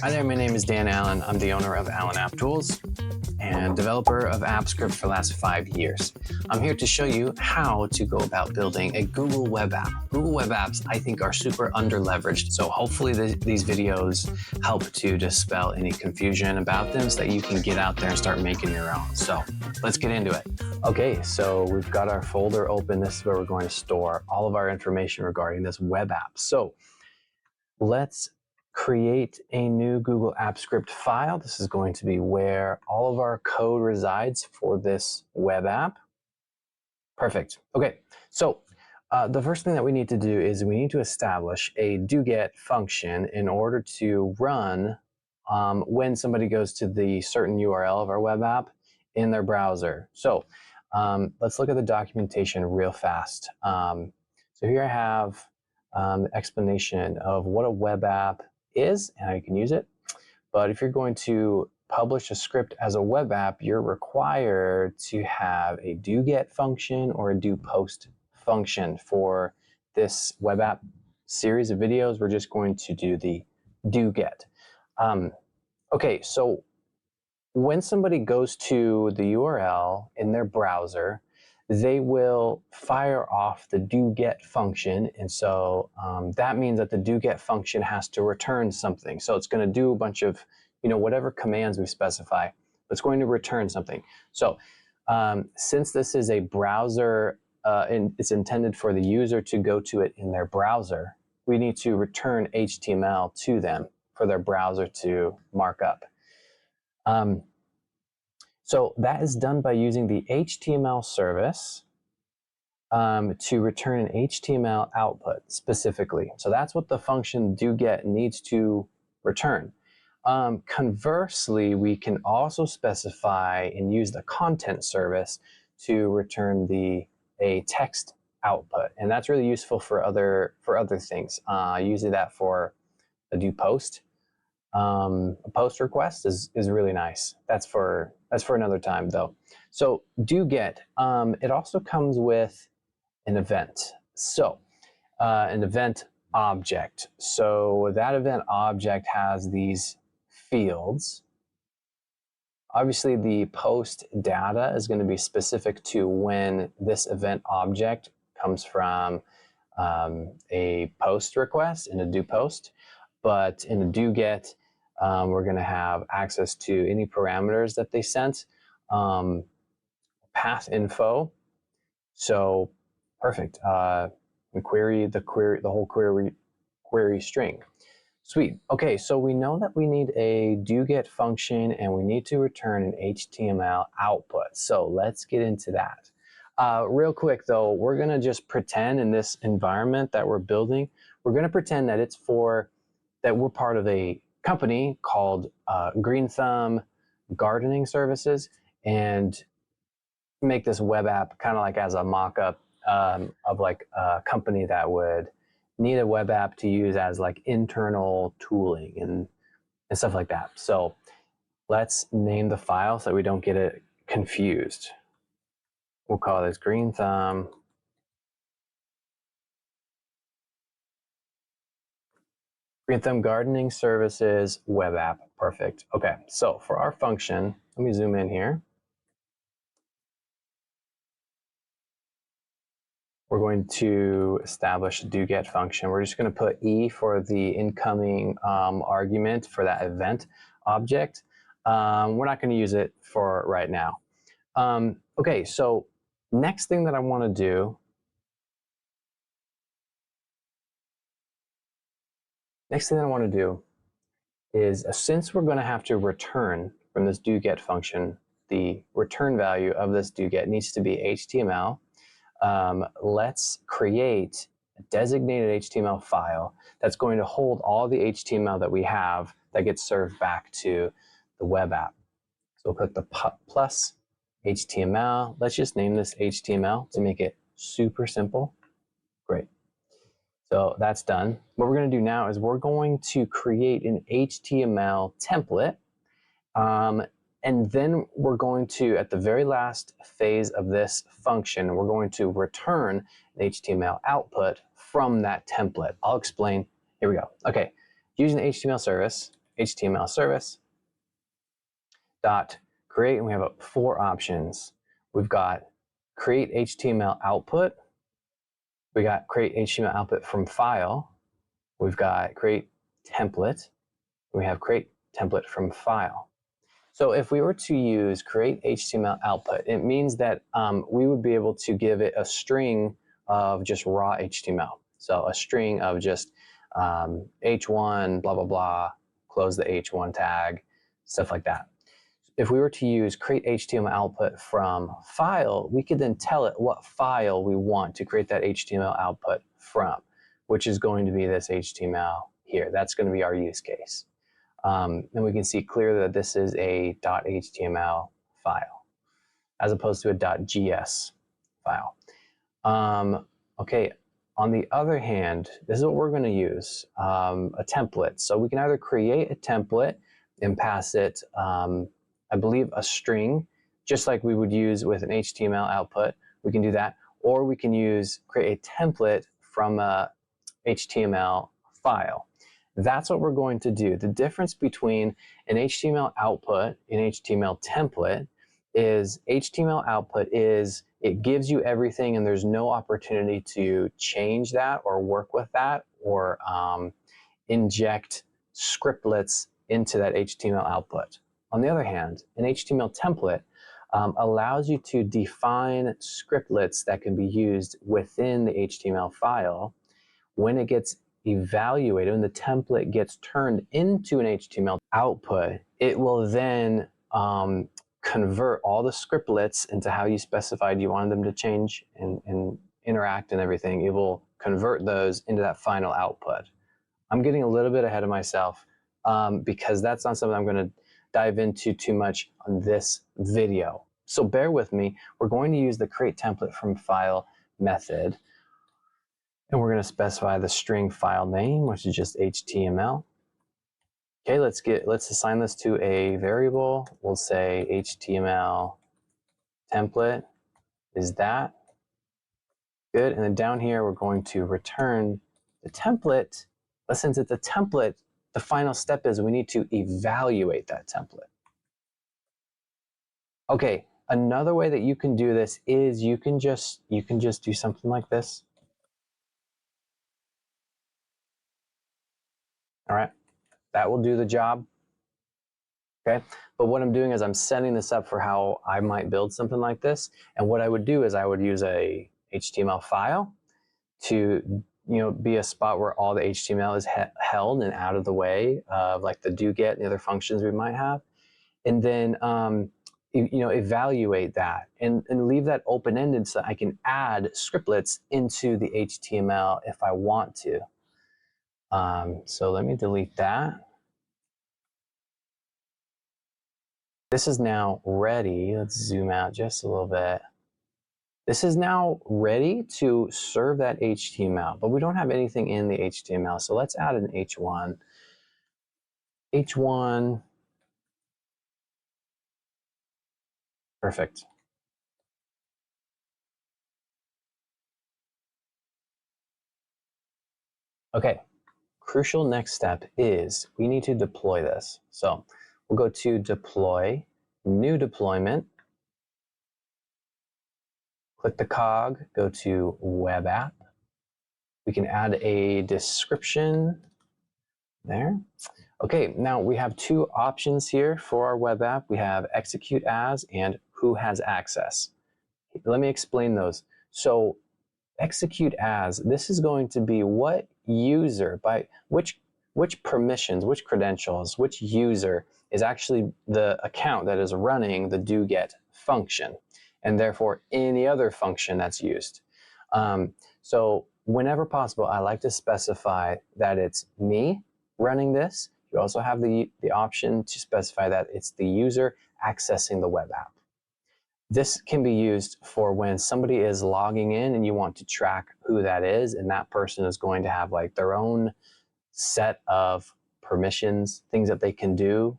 Hi there, my name is Dan Allen. I'm the owner of Allen App Tools and developer of AppScript for the last 5 years. I'm here to show you how to go about building a Google Web App. Google Web Apps, I think, are super under-leveraged, so hopefully these videos help to dispel any confusion about them so that you can get out there and start making your own. So let's get into it. Okay, so we've got our folder open. This is where we're going to store all of our information regarding this web app. So let's create a new Google Apps Script file. This is going to be where all of our code resides for this web app. Perfect. Okay, so the first thing that we need to do is we need to establish a doGet function in order to run when somebody goes to the certain URL of our web app in their browser. So let's look at the documentation real fast. So here I have the explanation of what a web app is and how you can use it. But if you're going to publish a script as a web app, you're required to have a doGet function or a doPost function. For this web app series of videos, we're just going to do the doGet. Okay, so when somebody goes to the URL in their browser, they will fire off the doGet function, and so that means that the doGet function has to return something. So it's going to do a bunch of, whatever commands we specify, but it's going to return something. So since this is a browser, and it's intended for the user to go to it in their browser, we need to return HTML to them for their browser to mark up. So that is done by using the HTML service to return an HTML output specifically. So that's what the function doGet needs to return. Conversely, we can also specify and use the content service to return a text output, and that's really useful for other things. Usually that for a doPost. A post request is really nice. That's for another time though. So doGet, it also comes with an event. So an event object. So that event object has these fields. Obviously the post data is going to be specific to when this event object comes from a post request in a doPost, but in a doGet, we're going to have access to any parameters that they sent, path info. So perfect. We query the whole query string. Sweet. Okay, so we know that we need a doGet function and we need to return an HTML output. So let's get into that. Real quick though, we're going to just pretend in this environment that we're building, we're going to pretend that that we're part of a company called Green Thumb Gardening Services, and make this web app kind of like as a mock-up of like a company that would need a web app to use as like internal tooling and stuff like that. So let's name the file so that we don't get it confused. We'll call this Green Thumb Gardening Services web app. Perfect. Okay, so for our function, let me zoom in here. We're going to establish a doGet function. We're just going to put E for the incoming argument for that event object. We're not going to use it for right now. Okay, so next thing that I want to do is, since we're going to have to return from this doGet function, the return value of this doGet needs to be HTML. Let's create a designated HTML file that's going to hold all the HTML that we have that gets served back to the web app. So we'll click the plus HTML. Let's just name this HTML to make it super simple. Great. So that's done. What we're going to do now is we're going to create an HTML template. And then we're going to, at the very last phase of this function, we're going to return an HTML output from that template. I'll explain. Here we go. Okay, using the HTML service, HTML service dot create, and we have 4 options. We've got create HTML output. We got create HTML output from file. We've got create template. We have create template from file. So if we were to use create HTML output, it means that we would be able to give it a string of just raw HTML. So a string of just h1, blah, blah, blah, close the h1 tag, stuff like that. If we were to use create HTML output from file, we could then tell it what file we want to create that HTML output from, which is going to be this HTML here. That's going to be our use case. And we can see clearly that this is a .html file as opposed to a .gs file. Okay, on the other hand, this is what we're going to use, a template. So we can either create a template and pass it, I believe, a string, just like we would use with an HTML output. We can do that. Or we can create a template from a HTML file. That's what we're going to do. The difference between an HTML output and HTML template is HTML output it gives you everything and there's no opportunity to change that or work with that or inject scriptlets into that HTML output. On the other hand, an HTML template allows you to define scriptlets that can be used within the HTML file. When it gets evaluated, when the template gets turned into an HTML output, it will then convert all the scriptlets into how you specified you wanted them to change and interact and everything. It will convert those into that final output. I'm getting a little bit ahead of myself because that's not something I'm going to dive into too much on this video. So bear with me. We're going to use the create template from file method. And we're going to specify the string file name, which is just HTML. Okay, let's assign this to a variable. We'll say HTML template is that. Good. And then down here, we're going to return the template. But since it's a template, the final step is we need to evaluate that template. Okay, another way that you can do this is you can just do something like this. All right, that will do the job. Okay, but what I'm doing is I'm setting this up for how I might build something like this. And what I would do is I would use a HTML file to be a spot where all the HTML is held and out of the way of like the doGet and the other functions we might have, and then evaluate that and leave that open-ended so I can add scriptlets into the HTML if I want to. So let me delete that. This is now ready. Let's zoom out just a little bit. This is now ready to serve that HTML, but we don't have anything in the HTML. So let's add an H1. H1. Perfect. Okay. Crucial next step is we need to deploy this. So we'll go to deploy, new deployment, click the cog, go to web app. We can add a description there. Okay, now we have 2 options here for our web app. We have execute as and who has access. Let me explain those. So execute as, this is going to be what user, by which permissions, which credentials, which user is actually the account that is running the doGet function, and therefore any other function that's used. So whenever possible, I like to specify that it's me running this. You also have the option to specify that it's the user accessing the web app. This can be used for when somebody is logging in and you want to track who that is, and that person is going to have like their own set of permissions, things that they can do,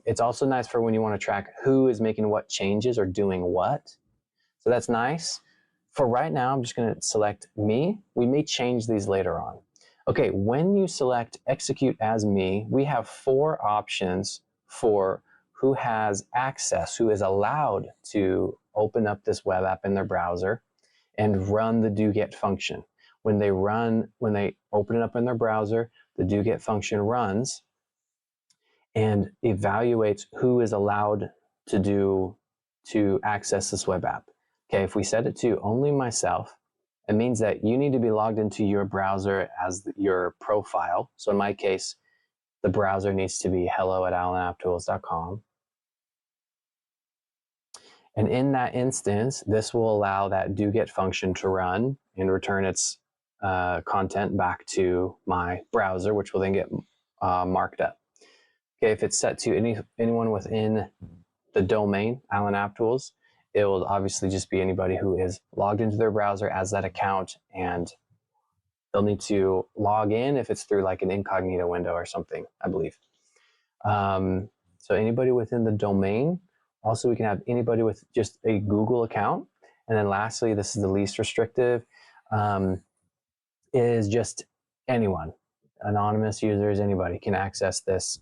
It's also nice for when you want to track who is making what changes or doing what. So that's nice. For right now, I'm just going to select me. We may change these later on. Okay, when you select execute as me, we have 4 options for who has access, who is allowed to open up this web app in their browser and run the doGet function. When they open it up in their browser, the doGet function runs and evaluates who is allowed to access this web app. Okay, if we set it to only myself, it means that you need to be logged into your browser as your profile. So in my case, the browser needs to be hello@alanapptools.com. And in that instance, this will allow that doGet function to run and return its content back to my browser, which will then get marked up. Okay, if it's set to anyone within the domain, Allen App Tools, it will obviously just be anybody who is logged into their browser as that account, and they'll need to log in if it's through like an incognito window or something, I believe. So anybody within the domain. Also, we can have anybody with just a Google account. And then lastly, this is the least restrictive, is just anyone. Anonymous users, anybody can access this,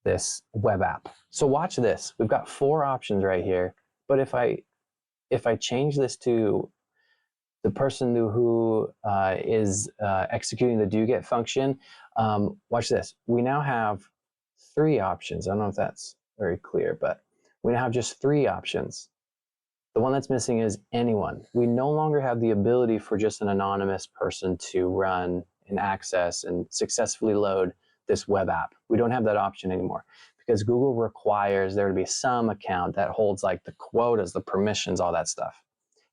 this web app. So watch this. We've got 4 options right here. But if I change this to the person who is executing the doGet function, watch this. We now have 3 options. I don't know if that's very clear, but we now have just 3 options. The one that's missing is anyone. We no longer have the ability for just an anonymous person to run and access and successfully load this web app. We don't have that option anymore because Google requires there to be some account that holds like the quotas, the permissions, all that stuff.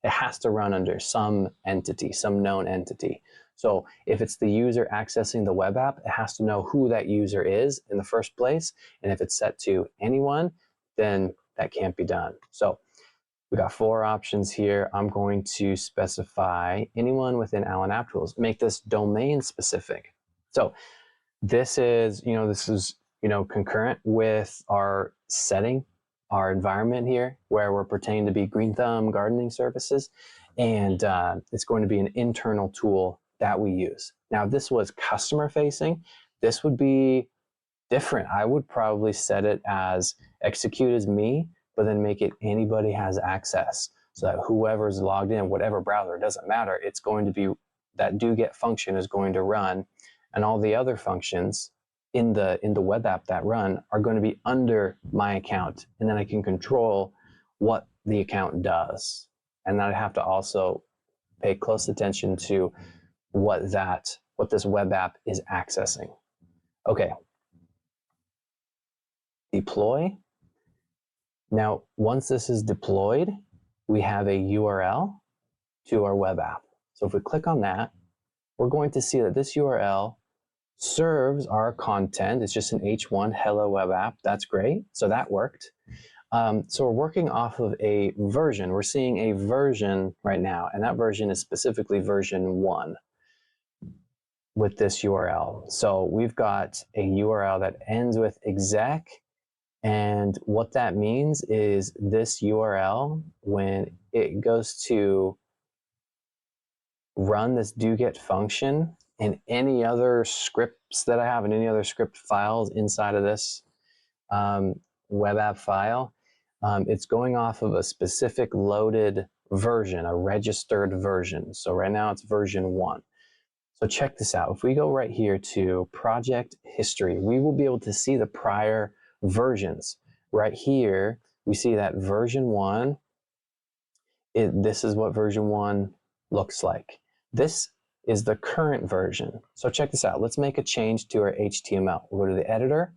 It has to run under some entity, some known entity. So if it's the user accessing the web app, it has to know who that user is in the first place. And if it's set to anyone, then that can't be done. So we got 4 options here. I'm going to specify anyone within Allen App Tools, make this domain specific. So this is concurrent with our setting, our environment here, where we're pertaining to be Green Thumb gardening services. And it's going to be an internal tool that we use. Now, if this was customer facing, this would be different. I would probably set it as execute as me, but then make it anybody has access, so that whoever's logged in, whatever browser, it doesn't matter. It's going to be that doGet function is going to run, and all the other functions in the web app that run are going to be under my account, and then I can control what the account does. And then I have to also pay close attention to what this web app is accessing. Okay. Deploy. Now, once this is deployed, we have a URL to our web app. So if we click on that, we're going to see that this URL serves our content. It's just an H1 hello web app. That's great. So that worked. So we're working off of a version. We're seeing a version right now, and that version is specifically version 1 with this URL. So we've got a URL that ends with exec. And what that means is this URL, when it goes to run this doGet function and any other scripts that I have and any other script files inside of this web app file, it's going off of a specific loaded version, a registered version. So right now it's version 1. So check this out. If we go right here to project history, we will be able to see the prior versions. Right here, we see that version 1, this is what version 1 looks like. This is the current version. So check this out. Let's make a change to our HTML. We'll go to the editor,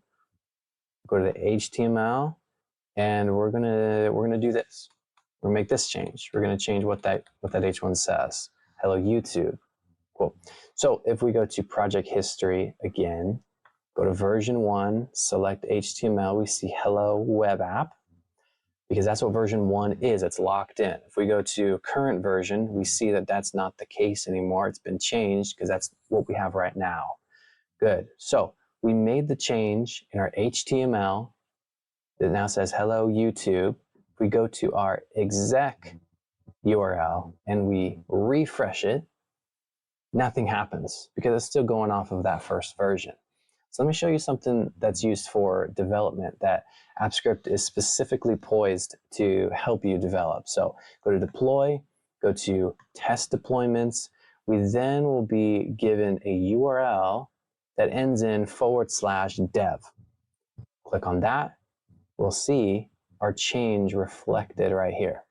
go to the HTML, and we're gonna do this. We're gonna make this change. We're gonna change what that H1 says. Hello YouTube. Cool. So if we go to project history again, go to version 1, select HTML, we see hello web app, because that's what version 1 is. It's locked in. If we go to current version, we see that that's not the case anymore. It's been changed because that's what we have right now. Good. So we made the change in our HTML. It now says hello YouTube. If we go to our exec URL and we refresh it, nothing happens because it's still going off of that first version. So let me show you something that's used for development that AppScript is specifically poised to help you develop. So go to deploy, go to test deployments. We then will be given a URL that ends in /dev. Click on that. We'll see our change reflected right here.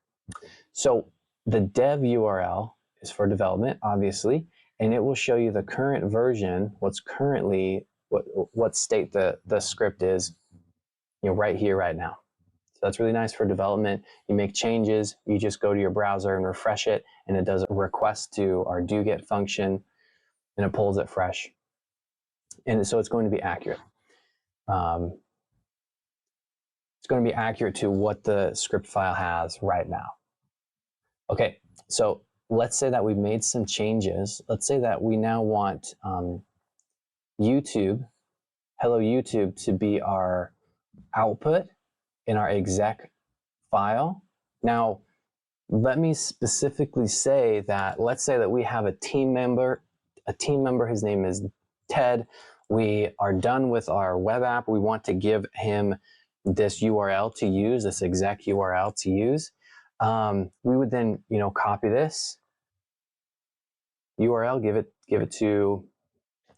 So the dev URL is for development, obviously, and it will show you the current version, what's currently what state the script is, right here, right now. So that's really nice for development. You make changes, you just go to your browser and refresh it, and it does a request to our doGet function, and it pulls it fresh. And so it's going to be accurate. It's going to be accurate to what the script file has right now. Okay, so let's say that we've made some changes. Let's say that we now want YouTube, hello YouTube, to be our output in our exec file. Now, let me specifically say that, let's say that we have a team member, his name is Ted. We are done with our web app. We want to give him this URL to use, this exec URL to use. We would then, copy this URL, give it to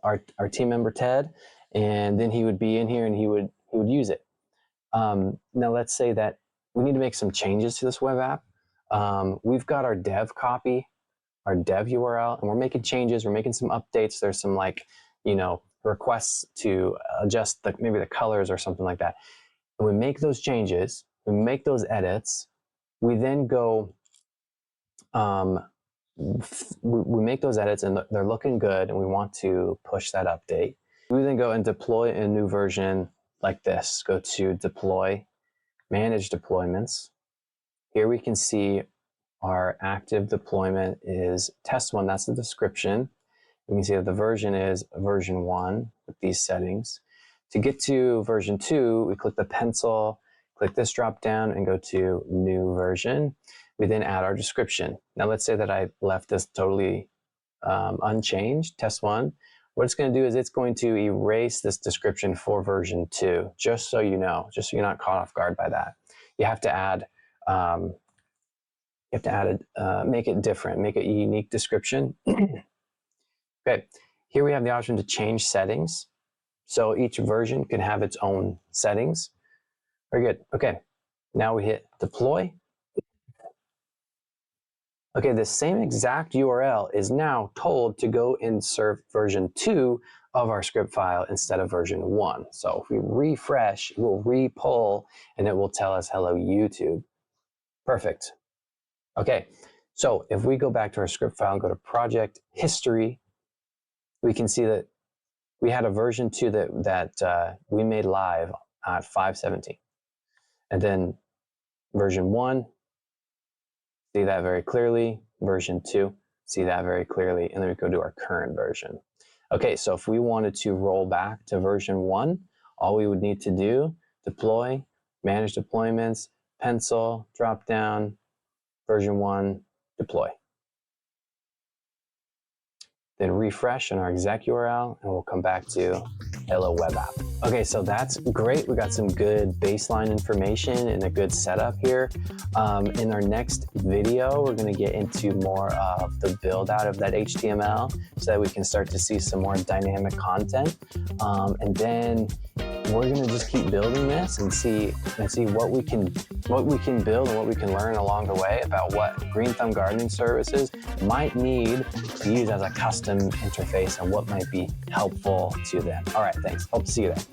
our team member Ted, and then he would be in here and he would use it. Now let's say that we need to make some changes to this web app. We've got our dev copy, our dev URL, and we're making changes. We're making some updates. There's some requests to adjust maybe the colors or something like that. And we make those changes. We make those edits. We then go. We make those edits and they're looking good, and we want to push that update. We then go and deploy a new version like this. Go to deploy, manage deployments. Here we can see our active deployment is test 1. That's the description. We can see that the version is version 1 with these settings. To get to version 2, we click the pencil, click this drop down, and go to new version. We then add our description. Now let's say that I left this totally unchanged, test 1. What it's going to do is it's going to erase this description for version 2, just so you know, just so you're not caught off guard by that. You have to add, make it different, make it a unique description. Okay, here we have the option to change settings. So each version can have its own settings. Very good. Okay, now we hit deploy. Okay, the same exact URL is now told to go and serve version 2 of our script file instead of version 1. So if we refresh, it will re-pull and it will tell us, hello, YouTube. Perfect. Okay, so if we go back to our script file and go to project history, we can see that we had a version 2 that we made live at 5:17. And then version 1, see that very clearly. Version 2, see that very clearly. And then we go to our current version. Okay, so if we wanted to roll back to version 1, all we would need to do, deploy, manage deployments, pencil, drop down, version 1, deploy. Then refresh in our exec URL, and we'll come back to hello web app. Okay, so that's great. We got some good baseline information and a good setup here. In our next video, we're going to get into more of the build out of that HTML so that we can start to see some more dynamic content. And then we're going to just keep building this and see what we can build and what we can learn along the way about what Green Thumb Gardening Services might need to use as a custom interface and what might be helpful to them. All right, thanks. Hope to see you there.